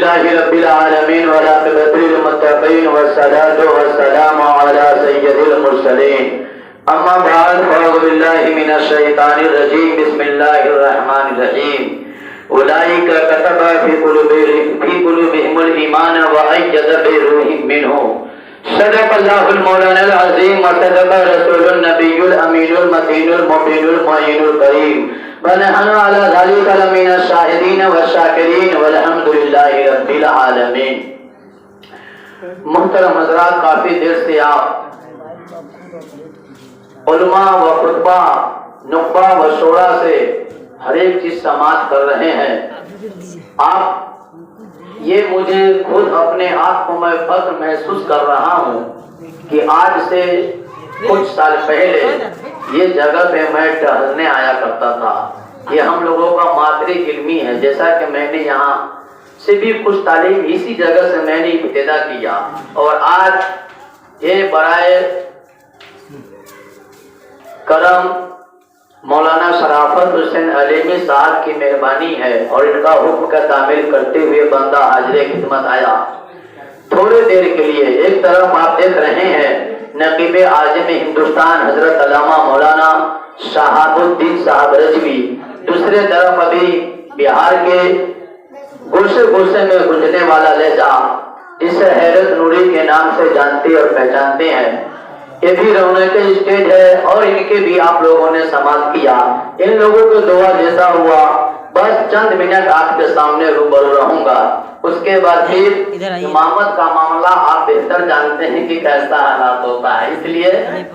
لله رب العالمين والعاقبة للمتقين والصلاة والسلام على سيد المرسلين أما بعد فأعوذ بالله من الشيطان الرجيم بسم الله الرحمن الرحيم أولئك كتب في قلوبهم الإيمان وأيد بروح منه صدق الله المولانا العظيم وصدق رسول النبي الأمين المتين المبين المعين الكريم ونحن على ذلك لمن الشاهدين والشاكرين والحمد لله رب العالمين. محترم حضرات، کافی دیر سے آپ علماء و خطبہ نخبہ و شورا سے ہر ایک چیز سماعت کر رہے ہیں. آپ یہ مجھے خود اپنے آپ کو میں فخر محسوس کر رہا ہوں کہ آج سے کچھ سال پہلے یہ جگہ پہ میں ٹہلنے آیا کرتا تھا. یہ ہم لوگوں کا مادری علمی ہے. جیسا کہ میں نے یہاں سے بھی کچھ تعلیم اسی جگہ سے میں نے ابتدا کیا اور آج یہ برائے کرم مولانا شرافت حسین علیمی صاحب کی مہربانی ہے اور ان کا حکم کا تعمیل کرتے ہوئے بندہ حاضر خدمت آیا. تھوڑے دیر کے لیے ایک طرف آپ دیکھ رہے ہیں نقیب اعظم ہندوستان حضرت علامہ مولانا شہاب الدین صاحب رضوی، دوسرے طرف ابھی بہار کے گوشے گوشے میں گونجنے والا لہجہ جسے حیرت نوری کے نام سے جانتے اور پہچانتے ہیں. یہ بھی رونق اسٹیج ہے اور ان کے بھی آپ لوگوں نے سماعت کیا. ان لوگوں کو دعا دیتا ہوا بس چند منٹ آپ کے سامنے روبرو رہوں گا. اس کے بعد پھر امامت کا معاملہ آپ بہتر جانتے ہیں کہ کیسا حالات ہوتا ہے، اس لیے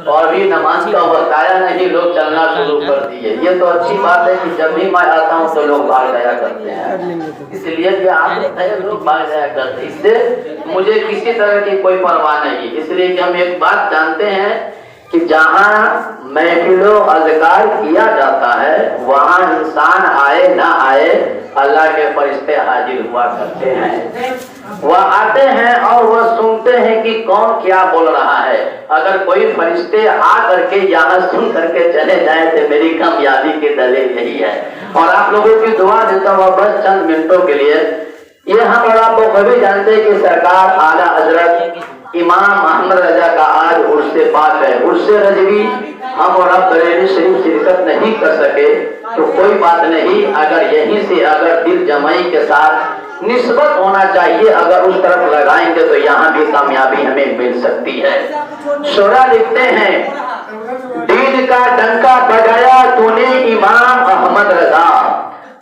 اور بھی نماز کا وقت آیا نہیں، لوگ چلنا شروع کر دیے. یہ تو اچھی بات ہے کہ جب بھی میں آتا ہوں تو لوگ بھاگ جایا کرتے ہیں، اس لیے کہ عادت ہے لوگ بھاگ جایا کرتے ہیں. اس سے مجھے کسی طرح کی کوئی پرواہ نہیں، اس لیے کہ ہم ایک بات جانتے ہیں کہ جہاں محفل و اذکار کیا جاتا ہے وہاں انسان آئے نہ آئے اللہ کے فرشتے حاضر ہوا کرتے ہیں. وہ آتے ہیں اور وہ سنتے ہیں کہ کون کیا بول رہا ہے. اگر کوئی فرشتے آ کر کے یہاں سن کر کے چلے جائیں تو میری کامیابی کی دلیل یہی ہے. اور آپ لوگوں کی دعا دیتا ہوں بس چند منٹوں کے لیے. یہ ہم اور آپ کو کبھی جانتے ہیں کہ سرکار اعلیٰ حضرت امام محمد رضا کا آج عرس پاک ہے. عرس رضوی ہم اور آپ بریلی شریف شرکت نہیں کر سکے تو کوئی بات نہیں. اگر یہیں سے اگر دل جمعی کے ساتھ نسبت ہونا چاہیے اگر اس طرف لگائیں گے تو یہاں بھی کامیابی ہمیں مل سکتی ہے. شعرا لکھتے ہیں دین کا ڈنکا بجایا تو نے امام احمد رضا،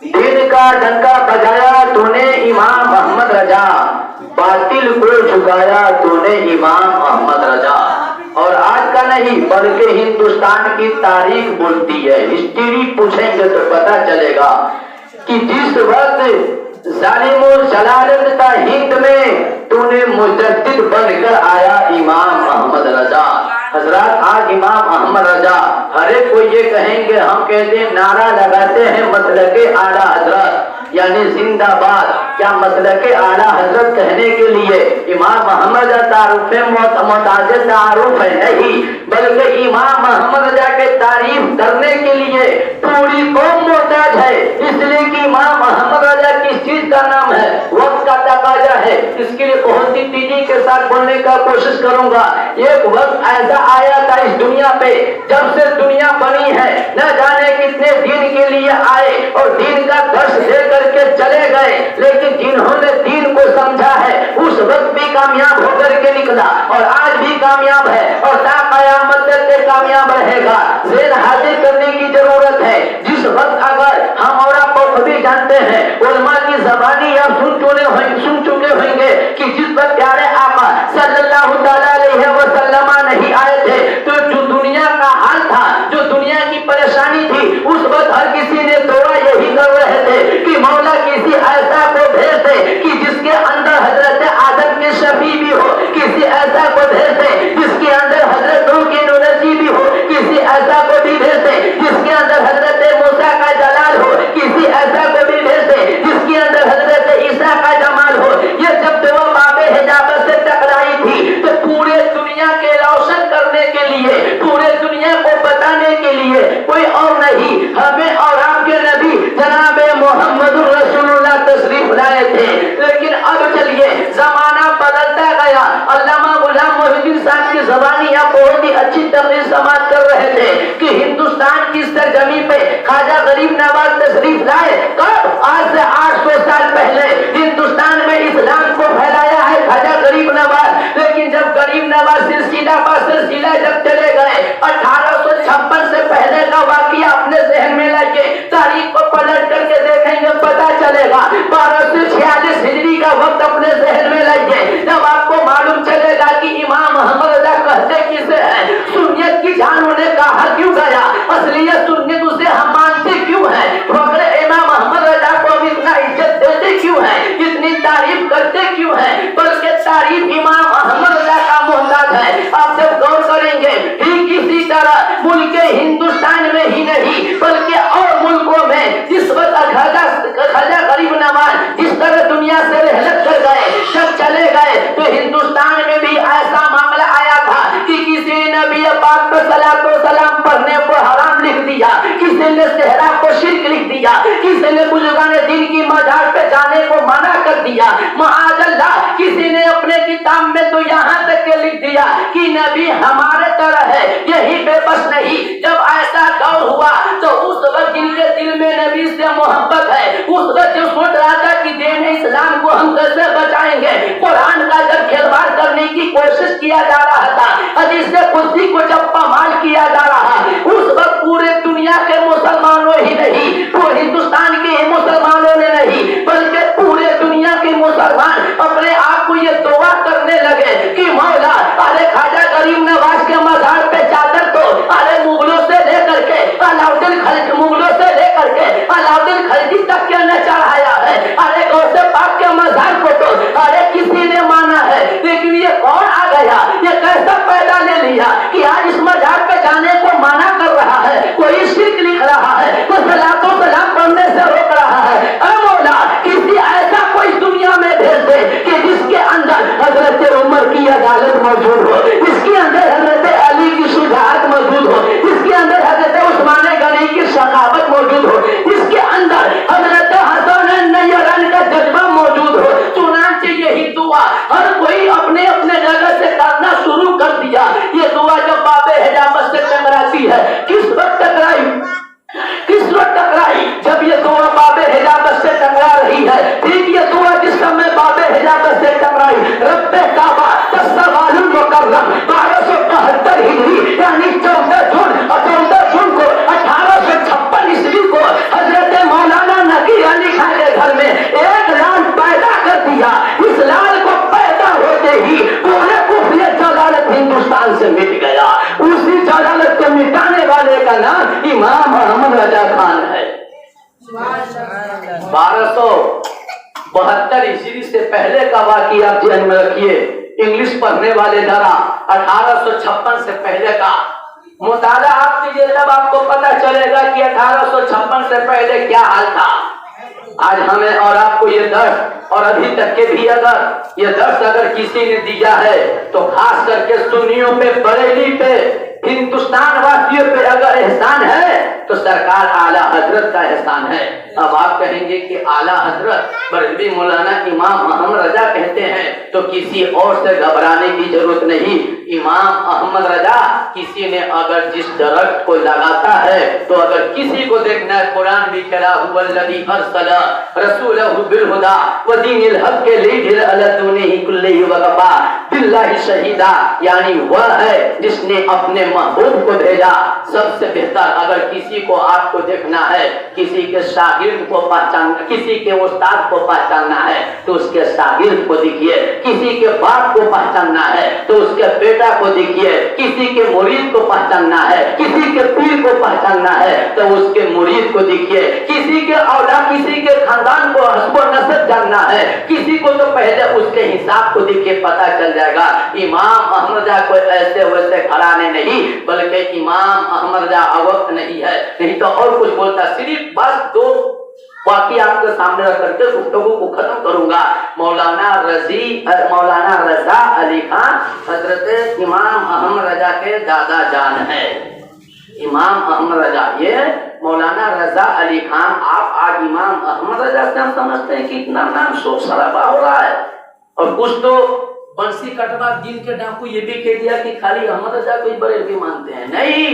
دین کا ڈنکا بجایا تو نے امام احمد رضا، باطل کو جھکایا تو نے امام احمد رضا. اور آج کا نہیں بلکہ ہندوستان کی تاریخ بولتی ہے. ہسٹری پوچھیں گے تو پتا چلے گا کہ جس وقت ظالم و جلالت تھا ہند میں تو نے مجدد بن کر آیا امام احمد رضا. حضرات آج امام احمد رضا ہر ایک کو یہ کہیں گے، ہم کہتے ہیں نعرہ لگاتے ہیں مسلک اعلیٰ حضرت یعنی زندہ باد. کیا مسلک اعلیٰ حضرت کہنے کے لیے امام محمد تعارف متعدد تعارف ہے نہیں، بلکہ امام محمد رضا کے تعریف کرنے کے لیے پوری قوم محتاج ہے. اس لیے کہ امام محمد رضا کس چیز کا نام ہے؟ وقت کا تقاضا ہے. اس کے لیے بہت سی تیزی کے ساتھ بولنے کا کوشش کروں گا. ایک وقت ایسا آیا تھا اس دنیا پہ جب سے دنیا بنی ہے نہ جانے کتنے دین کے لیے آئے اور دین کا درس دے کر کے چلے گئے، لیکن جنہوں نے دین کو سمجھا ہے اس وقت بھی کامیاب ہو کر کے نکلا اور آج بھی کامیاب ہے اور تا قیامت تک کامیاب رہے گا. ذہن حاضر کرنے کی ضرورت ہے. جس وقت اگر ہم اور آپ کو بھی جانتے ہیں علماء کی زبانی آپ سن چکے ہوئیں گے کہ جس وقت پیارے آقا صلی اللہ تعالی علیہ وسلم نہیں آئے تھے تو جو دنیا کا حال تھا، جو دنیا کی پریشانی تھی، اس وقت ہر کسی نے دعا یہی کر رہے تھے کہ مولا کسی ایسا کو بھیج دے کہ جس کے اندر حضرت آدم کے شفیع بھی ہو، کسی ایسا کو بھیج دے جس کے اندر حضرت نوح کی نورسی بھی ہو، کسی ایسا کو بھی بھیج دے جس کے اندر حضرت موسیٰ کا جلال ہو، کسی ایسا کو بھی بھیج دے جس کے اندر حضرت عیسیٰ کا جمال ہو. یہ جب دعا باب حجابت سے ٹکرائی تھی تو پورے دنیا کے روشن کرنے کے لیے، پورے دنیا کو بتانے کے لیے کوئی اور نہیں، ہمیں اور آپ کے نبی جناب محمد رسول اللہ تشریف لائے تھے. لیکن اب کی زبانی آپ بہت ہی اچھی تقریر سماعت کر رہے تھے کہ ہندوستان کی سرزمین پہ خواجہ غریب نواز تشریف لائے. کب؟ آج سے 800 سال پہلے ہندوستان میں اسلام کو پھیلایا ہے خواجہ غریب نواز. لیکن جب غریب نواز سلسلہ جب چلے گئے 1856 سے پہلے کا واقعہ اپنے ذہن میں لائیے, تاریخ کو پلٹ کر کے دیکھیں گے پتا چلے گا. 1246 ہجری کا وقت اپنے ذہن میں لائیے, جب آپ کو معلوم چلے گا کہ امام محمد رضا کہتے کسے ہیں, سنیت کی جان انہیں کہا کیوں گیا, اصلیت سنیت اسے ہم مانتے کیوں ہیں, مگر امام محمد رضا کو اب اتنا عزت دیتے کیوں ہیں, اتنی تعریف کرتے کیوں ہیں, بلکہ تعریف امام محمد رضا کا محتاج ہے. آپ جب غور کریں گے ٹھیک اسی طرح ملک ہندوستان میں ہی نہیں بلکہ اور ملکوں میں جس وقت خواجہ غریب نواز جس طرح دنیا سے رحلت کر گئے, جب چلے گئے تو ہندوستان میں بھی ایسا معاملہ آیا تھا کہ کسی نے نبی پاک پر صلاۃ و سلام پڑھنے کو حرام لکھ دیا, کسی نے صحرا کو شرک لکھ دیا, کسی نے بزرگان دین کی مزار پہ جانے کو منع کر دیا. معاذ اللہ, کسی نے اپنے کتاب میں تو یہاں تک کہ لکھ دیا کہ نبی ہمارے طرح ہے, یہی بے بس نہیں. جب ایسا دور ہوا تو اس وقت جن کے دل میں نبی سے محبت ہے, اس وقت جو سوچ رہا تھا کہ دین اسلام کو ہم کیسے بچائیں گے, قرآن کا جب کھلواڑ کرنے کی کوشش کیا جا رہا تھا, حدیث قدسی کو جب پامال کیا جا رہا, اس وقت پورے دنیا کے مسلمانوں ہی نہیں, پورے ہندوستان کے مسلمانوں نے نہیں بلکہ پورے دنیا کے مسلمان اپنے آپ کو یہ دعا کرنے لگے کہ مولا ارے خواجہ غریب نواز کے مزار پہ چادر تو ارے مغلوں سے لے کر کے علاؤدین خلجی تک کیا نہ چڑھایا ہے, ارے غوث پاک کے مزار کو تو ارے کسی نے مانا ہے, لیکن یہ کون آ گیا, یہ کیسا پیدا لے لیا کہ آج اس مزار پہ جانے کو منع کر رہا ہے, کوئی شرک لکھ رہا ہے, کوئی صلاۃ و سلام پڑھنے سے روک رہا ہے. اے مولا کسی ایسا کوئی دنیا میں بھیج دے کہ جس کے اندر حضرت عمر کی عدالت موجود ہو, جس کے اندر حضرت علی کی شجاعت موجود ہو, جس کے اندر حضرت عثمان غنی کی سخاوت موجود ہو, جس کے اندر حضرت حسن نیران کا جذبہ موجود ہو. چنانچہ یہی دعا ہر کوئی اپنے اپنے جگہ سے کرنا شروع کر دیا. یہ دعا جب باب حجامت سے ٹکراتی ہے, کس وقت ٹکرائی جب یہ دعا باب حجامت سے ٹکرا رہی ہے, ٹھیک یہ دعا جس سمے باب حجامت سے ٹکرائی, رب کعبہ تستوال المکرم 1272 ہجری یعنی 14 جون کو 1856 عیسوی کو حضرت مولانا نقی علی خان کے گھر میں ایک لال پیدا کر دیا. اس لال کو پیدا ہوتے ہی پورے کفر جلالت ہندوستان سے مٹ گیا. اسی جلالت کو مٹانے والے کا نام امام محمد رضا خان ہے. 1272 عیسوی سے پہلے کا واقعہ آپ ذہن میں رکھیے. انگلش پڑھنے والے ذرا 1856 سے پہلے کا مطالعہ آپ کیجیے, تب آپ کو پتا چلے گا کہ 1856 سے پہلے کیا حال تھا. آج ہمیں اور آپ کو یہ درس, اور ابھی تک کے بھی اگر یہ درس اگر کسی نے دیا ہے تو خاص کر کے سنیوں پہ, بریلی پہ, ہندوستان واسیوں پہ اگر احسان ہے تو سرکار اعلیٰ حضرت کا احسان ہے. اب آپ کہیں گے کہ اعلیٰ حضرت بریلوی مولانا امام محمد رضا کہتے ہیں تو کسی اور سے گھبرانے کی ضرورت نہیں. امام احمد رضا کسی نے اگر جس درخت کو لگاتا ہے تو اگر کسی کو دیکھنا ہے, قرآن بھی کہا هو الذی ارسل رسولہ بالهدى ودین الحق کے لیے الدنیا کلہ وکفا باللہ شہیدا, یعنی وہ ہے جس نے اپنے محبوب کو بھیجا. سب سے بہتر اگر کسی کو آپ کو دیکھنا ہے, کسی کے شاگرد کو پہچاننا, کسی کے استاد کو پہچاننا ہے تو اس کے شاگرد کو دیکھیے, کسی کے باپ کو پہچاننا ہے تو اس کے بیٹا کو دیکھیے, کسی کے مرید کو پہچاننا ہے, کسی کے پیر کو پہچاننا ہے تو اس کے مرید کو دیکھیے, کسی کے اولاد, کسی کے خاندان کو حسب و نسب جاننا ہے, کسی کو تو پہلے اس کے حساب کو دیکھیے پتا چل جائے گا. امام احمد رضا کوئی ایسے ویسے گھرانے نہیں بلکہ امام احمد رضا وقت نہیں ہے, نہیں تو اور کچھ بولتا. صرف بس 2 واقعی آپ کے سامنے رکھ کر کے گفتگو کو ختم کروں گا. مولانا رضا علی خان حضرت امام احمد رضا کے دادا جان ہے. امام احمد رضا, یہ مولانا رضا علی خان. آپ آج امام احمد رضا سے ہم سمجھتے ہیں کہ اتنا نام شوق سرابا ہو رہا ہے, اور کچھ تو बंसी कटवा दिन के डाकू ये भी कह दिया कि खाली अहमद रजा कोई बरेलवी मानते हैं। नहीं,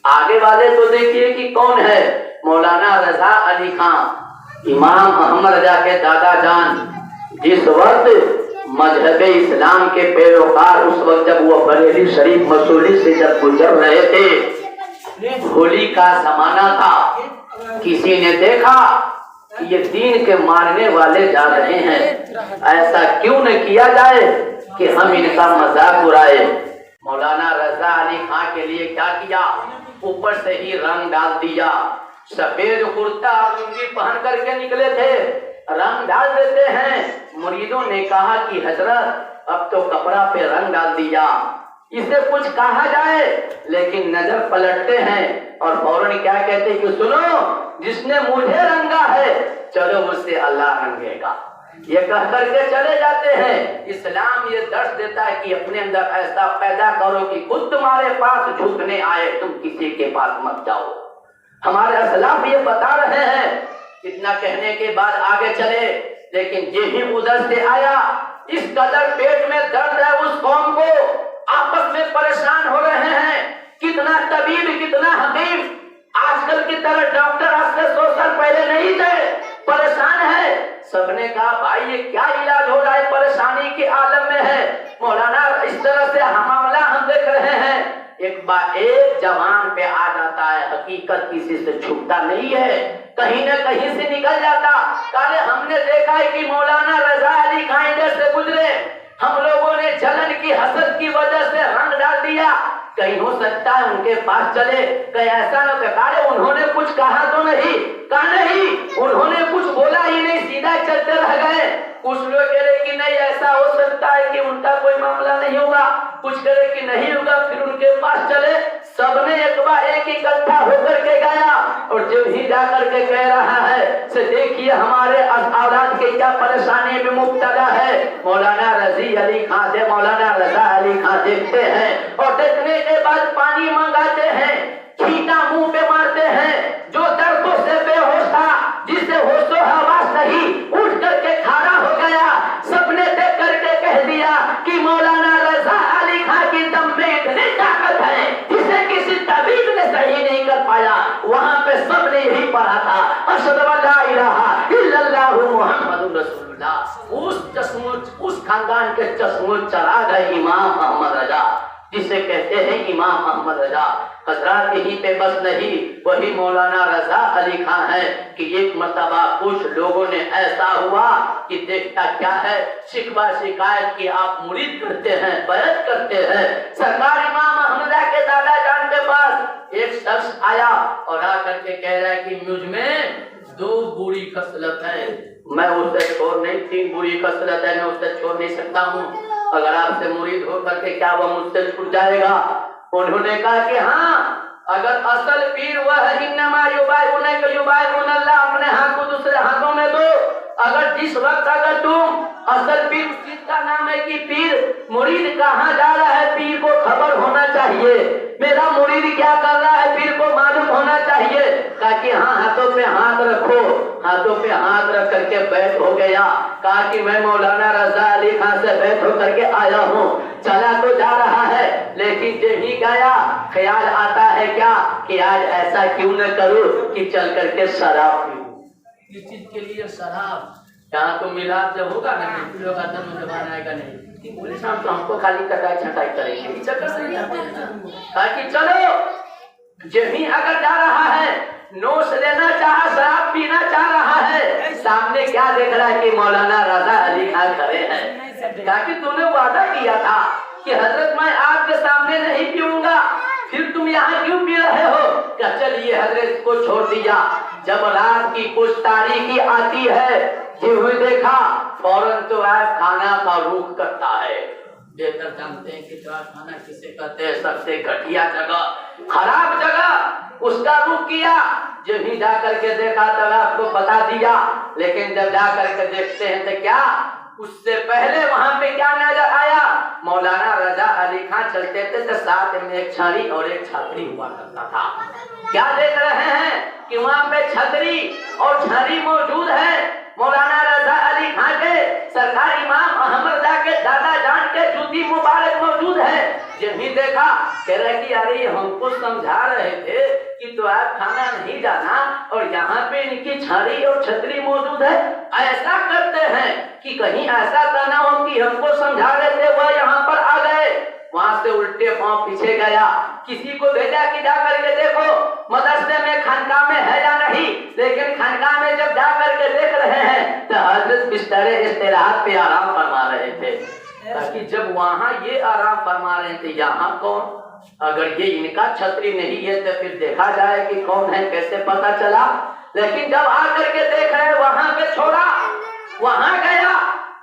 आगे वाले तो देखिए कि कौन है, मौलाना रजा अली खान, इमाम अहमद रजा के दादा जान। जिस वक्त मजहब इस्लाम के पैरोकार उस वक्त जब वो बरेली शरीफ मसूली से जब गुजर रहे थे, होली का जमाना था, किसी ने देखा कि ये दीन के मारने वाले जा रहे हैं, ऐसा क्यों न किया जाए कि हम इनका मजाक उड़ाए। मौलाना रजा अली खान के लिए क्या किया, ऊपर से ही रंग डाल दिया। सफेद कुर्ता और लुंगी पहन करके निकले थे, रंग डाल देते हैं। मुरीदों ने कहा कि हजरत अब तो कपड़ा पे रंग डाल दिया, इसे कुछ कहा जाए, लेकिन नजर पलटते हैं और फौरन क्या कहते हैं कि सुनो, जिसने मुझे रंगा है चलो मुझसे अल्लाह रंगेगा, ये कह करके चले जाते हैं। इस्लाम ये दर्श देता है कि अपने अंदर ऐसा पैदा करो कि खुद तुम्हारे पास झुकने आए, तुम किसी के पास मत जाओ। हमारे असलाफ ये बता रहे हैं। इतना कहने के बाद आगे चले, लेकिन ये भी उधर से आया, इस कदर पेट में दर्द है उस कौम को, आपस में परेशान हो रहे हैं। कितना तबीब, कितना हकीम, आजकल की तरह डॉक्टर आज से 100 साल पहले नहीं थे, परेशान है। सबने कहा भाई ये क्या इलाज हो रहा है, परेशानी के आलम में है। मौलाना इस तरह से मामला हम देख रहे हैं। एक बार एक जवान पे आ जाता है, हकीकत किसी से छुपता नहीं है, कहीं न कहीं से निकल जाता। काले हमने देखा है कि मौलाना रजा अली खान इधर से गुजरे, हम लोगों ने जलन की हसद की वजह से रंग डाल दिया। कहीं हो सकता है उनके पास चले, कहीं ऐसा न कहा उन्होंने कुछ कहा तो नहीं, कहा नहीं, उन्होंने कुछ बोला ही नहीं, सीधा चलते रह गए। कुछ लोग कह रहे कि नहीं ऐसा हो सकता है कि उनका कोई मामला नहीं होगा, कुछ कह रहे कि नहीं होगा, फिर उनके पास चले। सबने एक बार एक इकट्ठा होकर के गया और जब ही जाकर के कह रहा है से देखिए हमारे औलाद के क्या परेशानी में मुब्तला है। मौलाना रजी अली खान से मौलाना रजा अली खान देखते हैं और देखने के बाद पानी मंगाते हैं, छींटा मुंह पे मारते हैं। जो दर्दों से बेहोश था, जिसे होशो हवास नहीं, उठ करके खड़ा हो गया। सबने देख करके कह दिया कि मौलाना रजा अली खान की दम में इतनी ताकत है जिसे किसी तबीब ने सही नहीं कर पाया। वहां पे सबने यही पढ़ा था, अशहदु अल्ला इलाहा इल्लल्लाहु मुहम्मदुर रसूलुल्लाह। उस खानदान के चश्मो चरा गए इमाम अहमद रजा, जिसे कहते हैं इमाम अहमद रजा। हजरात यहीं पे बस नहीं, वही मौलाना रजा अली खान है कि एक मर्तबा कुछ लोगों ने ऐसा हुआ कि देखता क्या है, शिकवा शिकायत की आप मुरीद करते हैं, बैत करते हैं। सरकार इमाम अहमद के दादा जान के पास एक शख्स आया और आकर के कह रहा है कि मुझ में 2 बुरी खसलत है, मैं उससे छोड़ नहीं, 3 बुरी खसलत है, मैं उससे छोड़ नहीं सकता हूँ। अगर आपसे मुरीद हो करके क्या वो मुझसे छूट जाएगा? उन्होंने कहा कि हाँ, अगर असल पीर वह है, इन्नमा युबाइउनल्लाह, अपने हाथ को दूसरे हाथों में दो। अगर जिस वक्त अगर तुम असल पीर, जिसका नाम है कि पीर, मुरीद कहाँ जा रहा है पीर को खबर होना चाहिए, मेरा मुरीद क्या कर रहा है पीर को मालूम होना चाहिए। कहा कि हाँ, हाथों पे हाथ रखो। हाथों पे हाथ रख करके बैठ हो गया। कहा कि मैं मौलाना रजा अली खान से बैठ होकर के आया हूँ। चला तो जा रहा है, लेकिन जब ही गया ख्याल आता है क्या कि आज ऐसा क्यों न करूँ कि चल करके शराब पीऊं। इस चीज के लिए शराब यहाँ तो मिलाप जब होगा ना, लोग जबान आएगा नहीं कि बोले साहब तो हमको खाली कटाई छटाई करेंगे, चक्कर से नहीं आते हैं। कहा कि चलो, जब ही अगर जा रहा है, नोश लेना चाह, शराब पीना चाह रहा है, सामने क्या देख रहा है कि मौलाना रजा अली खान खड़े हैं। कहा कि तूने वादा किया था कि हजरत मैं आपके सामने नहीं पीऊंगा, फिर तुम यहाँ क्यों पी रहे हो? क्या चलिए हजरत को छोड़ दिया। जब रात की कुछ तारीखी आती है, जिन्होंने देखा फौरन तो आप खाना का रुख करता है। बेहतर जानते हैं कि खाना किसे कहते हैं, सबसे घटिया जगह, खराब जगह, उसका रुख किया। जब ही जाकर के देखा तब आपको बता दिया, लेकिन जब जाकर के देखते हैं तो क्या, उससे पहले वहां पे क्या नजर आया? मौलाना रजा अली खान चलते थे तो साथ में एक छड़ी और एक छतरी हुआ करता था। क्या देख रहे हैं कि वहां पे छतरी और छड़ी मौजूद है। मौलाना रजा अली खान के सरकार इमाम अहमद रजा के दादा जान के मूर्ति मुबारक मौजूद है। जब ही देखा कह रहे कि अरे हमको समझा रहे थे कि तो आप खाना नहीं जाना और यहाँ पे इनकी छड़ी और छतरी मौजूद है। ऐसा करते हैं कि कहीं ऐसा तो ना हो कि हमको समझा रहे थे वह यहाँ पर आ गए। वहां से उल्टे पांव पीछे गया, किसी को भेजा कि जा करके देखो मदरसे में खानकाह में है या नहीं। लेकिन खानकाह में जब जा करके देख रहे हैं तो हजरत बिस्तरे इस्तिराहत पे आराम फरमा रहे थे। ताकि जब वहां ये आराम फरमा रहे थे यहाँ कौन, अगर ये इनका छतरी नहीं है तो फिर देखा जाए कि कौन है, कैसे पता चला। लेकिन जब आकर के देख रहे वहां पे छोड़ा, वहां गया,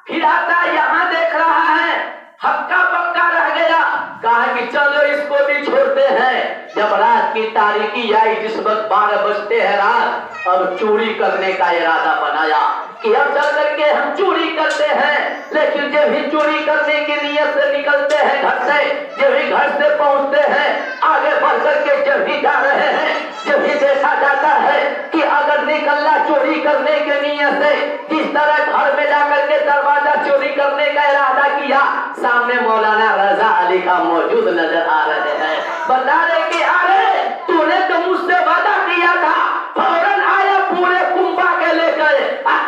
फिर आता यहाँ देख रहा है, हक्का पक्का रह गया। कहा कि चलो इसको भी छोड़ते हैं। जब रात की तारीकी आई, जिस वक्त 12 बजते हैं रात, अब चोरी करने का इरादा बनाया कि अब चल करके हम चोरी करते हैं। लेकिन जब ही चोरी करने की नीयत से निकलते हैं घर से, जब ही घर से पहुंचते हैं, आगे बढ़ करके जब ही जा रहे हैं, जब ही देखा जाता है कि अगर निकलना चोरी करने के नीयत से, जिस तरह घर में जाकर के दरवाजा चोरी करने का इरादा किया, सामने मौलाना रजा अली का मौजूद नजर आ रहे हैं। बता रहे कि अरे तूने तो मुझसे वादा किया था। फौरन आया पूरे कुंभा के लेकर,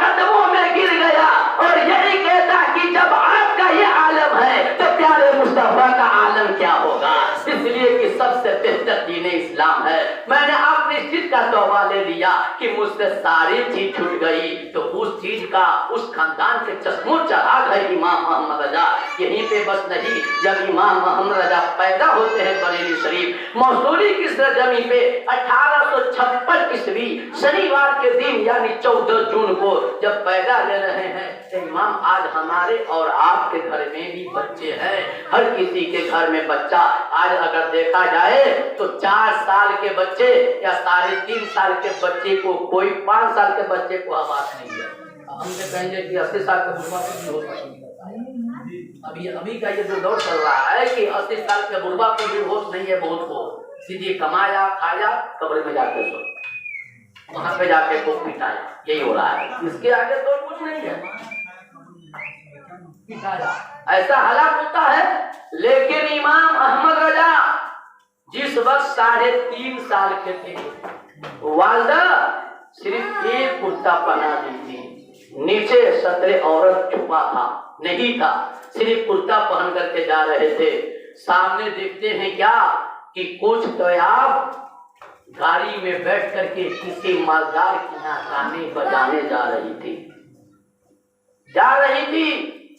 कदमों में गिर गया और यही कहता कि जब आपका ये आलम है तो प्यारे मुस्तफा का आलम क्या होगा। इसलिए कि सबसे बेहतर दीन इस्लाम है। मैंने अपनी चीज का तौबा ले लिया कि मुझसे सारी चीज छूट गई, तो उस चीज का उस खानदान के चश्मो चराग है इमाम मोहम्मद रजा। यहीं पे बस नहीं, जब इमाम मोहम्मद रजा पैदा होते हैं बरेली शरीफ मौसूली की सरजमी पे 1856 ईस्वी शनिवार के दिन यानी 14 जून को जब पैदा ले रहे हैं, तो इमाम आज हमारे और आपके घर में भी बच्चे हैं। हर किसी के घर में बच्चा, आज अगर देखा जाए तो 4 साल के बच्चे या 3.5 साल के बच्चे को, कोई 5 साल के बच्चे को आवाज नहीं है। हमसे कहेंगे कि 80 साल के बुढ़वा को भी होश नहीं करता है। अभी का ये जो दौर चल रहा है कि 80 साल के बुढ़वा को भी होश नहीं है, बहुत को सीधे कमाया खाया कब्र में जाके सो, वहां पे जाके को पिटाया, यही हो रहा है। इसके आगे तो कुछ नहीं है, पिटाया, ऐसा हालात होता है। लेकिन इमाम अहमद रजा जिस वक्त 3.5 साल के थे, वालदा सिर्फ एक कुर्ता पहना दी थी, नीचे सतरे औरत छुपा था, नहीं था, सिर्फ कुर्ता पहन करके जा रहे थे। सामने देखते हैं क्या कि कुछ तो आप गाड़ी में बैठ करके किसी मालदार के यहाँ गाने बजाने जा रही थी।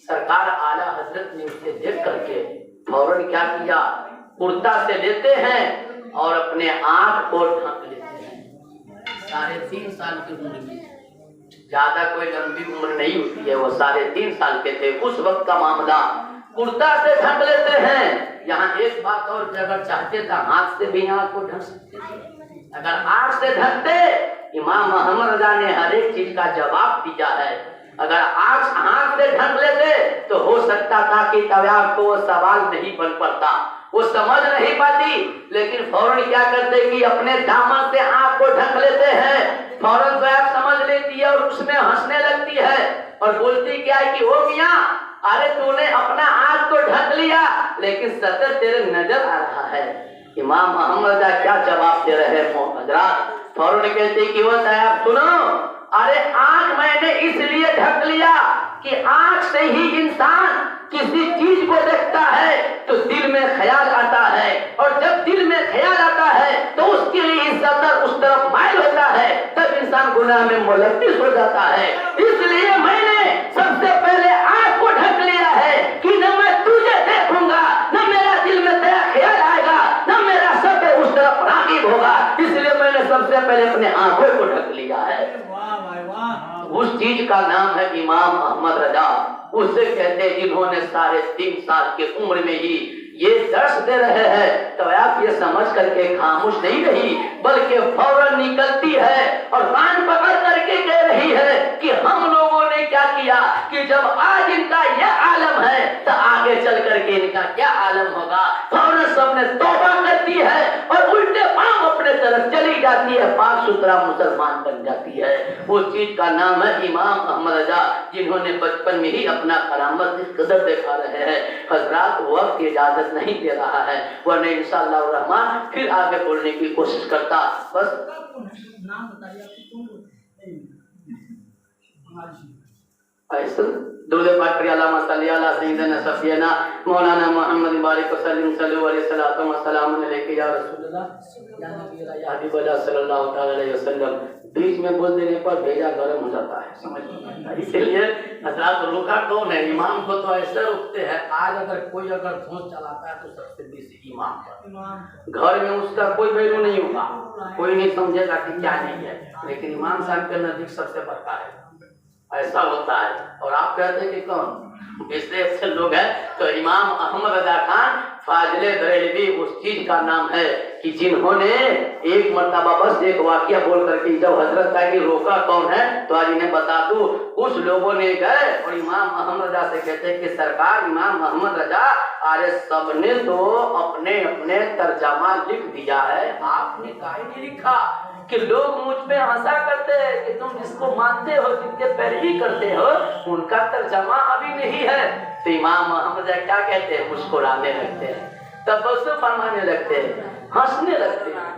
सरकार आला हजरत ने उसे देख करके फौरन क्या किया, कुर्ता से लेते हैं और अपने आंख को ढक लेते हैं। 3.5 साल की उम्र में, ज्यादा कोई लंबी उम्र नहीं होती है, वो 3.5 साल के थे उस वक्त का मामला। कुर्ता से ढक लेते हैं। यहाँ एक बात और, अगर चाहते तो हाथ से भी आंख को ढक सकते थे। अगर आंख से ढकते, इमाम मोहम्मद रजा ने हर एक चीज का जवाब दिया है। अगर आंख से ढक लेते तो हो सकता था कि तब आपको वो सवाल नहीं बन पड़ता, वो समझ नहीं पाती। लेकिन फौरन क्या करते कि अपने दामन से आंख को ढक लेते हैं। फौरन तो आप समझ लेती है और उसमें हंसने लगती है और बोलती क्या है कि ओ मियां, अरे तूने अपना आंख तो ढक लिया लेकिन सतत तेरे नजर आ रहा है। इमाम मोहम्मद का क्या जवाब दे रहे हैं हजरात। फौरन कहते कि वो साहब सुनो, अरे आंख मैंने इसलिए ढक लिया कि आंख से ही इंसान किसी चीज को देखता है तो दिल में ख्याल आता है, और जब दिल में ख्याल आता है तो उसके लिए सतर उस तरफ माइल होता है, तब इंसान गुनाह में मुलव्विस हो जाता है। इसलिए मैंने सबसे पहले आंख को ढक लिया है कि न मैं तुझे देखूंगा, न मेरा दिल में तेरा ख्याल आएगा, न मेरा सतर उस तरफ रागिब होगा। इसलिए मैंने सबसे पहले अपने आंखों को ढक लिया है। उस चीज का नाम है इमाम अहमद रजा। उससे कहते हैं जिन्होंने 3.5 साल की उम्र में ही ये दर्श दे रहे हैं, तो आप ये समझ करके खामोश नहीं रही, बल्कि फौरन निकलती है और कान पकड़ करके कह रही है कि हम लोगों ने क्या किया कि जब आज इनका यह आलम है तो आगे चल करके इनका क्या आलम होगा। फौरन सबने तौबा कर दी है और उल्टे पांव अपने तरफ चली जाती है, पाक सुथरा मुसलमान बन जाती है। वो चीज का नाम है इमाम अहमद रजा, जिन्होंने बचपन में ही अपना करामत इस कदर दिखा रहे हैं। हजरात वक्त इजाजत नहीं दे रहा है, वरना इंशाअल्लाह रहमान फिर आगे बोलने की कोशिश करता। बस नाम बताइए ऐसे दुरूद पाक करिए, अल्लाहुम्मा सल्ली अला सय्यिदना सफियना मौलाना मुहम्मद बारिक वसल्लम सल्लल्लाहु अलैहि सलातो व सलाम अलैहि या रसूलल्लाह या नबी या हबीबल्लाह सल्लल्लाहु तआला अलैहि वसल्लम। बीच में बोल देने पर भेजा गर्म हो जाता है, समझ में आता है। इसलिए हजरात रोका कौन है? इमाम को तो ऐसे रुकते हैं। आज अगर कोई अगर धोस चलाता है तो सबसे बेसी इमाम पर, घर में उसका कोई वैल्यू नहीं होगा, कोई नहीं समझेगा कि क्या नहीं है, लेकिन इमाम साहब के नजदीक सबसे बड़का है। ऐसा होता है। और आप कहते हैं कि कौन इसलिए अच्छे लोग हैं। तो इमाम अहमद रजा खान फाजिले बरेलवी उस चीज का नाम है कि जिन्होंने एक मर्तबा बस एक वाकया बोल करके जब हजरत का कि रोका कौन है, तो आज इन्हें बता दूं। कुछ लोगों ने गए और इमाम अहमद रजा से कहते हैं कि सरकार इमाम अहमद रजा, अरे सबने तो अपने अपने तर्जमा लिख दिया है, आपने काहे नहीं लिखा? कि लोग मुझ पे हंसा करते हैं कि तुम जिसको मानते हो, जिसके पैरवी करते हो, उनका तर्जमा अभी नहीं है। तो इमाम अहमद क्या कहते हैं? मुस्कुराने लगते हैं, तबस्सुम फरमाने लगते हैं, हंसने लगते हैं।